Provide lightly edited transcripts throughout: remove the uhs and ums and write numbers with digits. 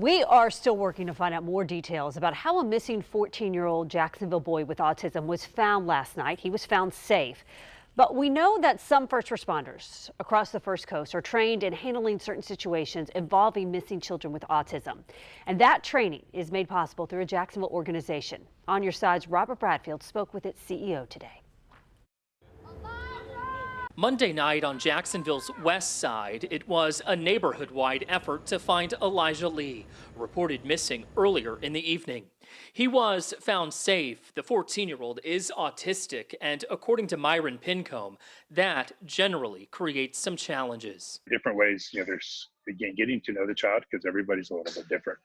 We are still working to find out more details about how a missing 14-year-old Jacksonville boy with autism was found last night. He was found safe. But we know that some first responders across the First Coast are trained in handling certain situations involving missing children with autism. And that training is made possible through a Jacksonville organization. On Your Side's Robert Bradfield spoke with its CEO today. Monday night on Jacksonville's west side, it was a neighborhood-wide effort to find Elijah Lee, reported missing earlier in the evening. He was found safe. The 14-year-old is autistic, and according to Myron Pincombe, that generally creates some challenges. Different ways, there's, again, getting to know the child because everybody's a little bit different.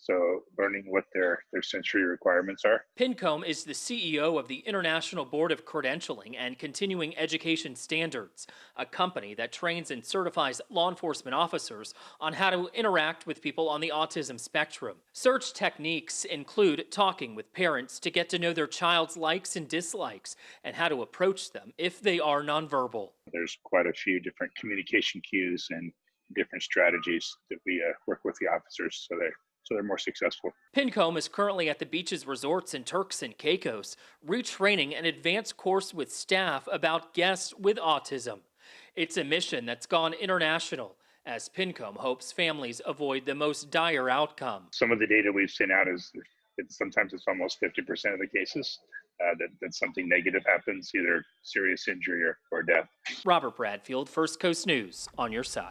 So learning what their sensory requirements are. Pincombe is the CEO of the International Board of Credentialing and Continuing Education Standards, a company that trains and certifies law enforcement officers on how to interact with people on the autism spectrum. Search techniques include talking with parents to get to know their child's likes and dislikes and how to approach them if they are nonverbal. There's quite a few different communication cues and different strategies that we work with the officers so they're more successful. Pincombe is currently at the Beaches Resorts in Turks and Caicos, retraining an advanced course with staff about guests with autism. It's a mission that's gone international, as Pincombe hopes families avoid the most dire outcome. Some of the data we've sent out is sometimes it's almost 50% of the cases that something negative happens, either serious injury or death. Robert Bradfield, First Coast News, on your side.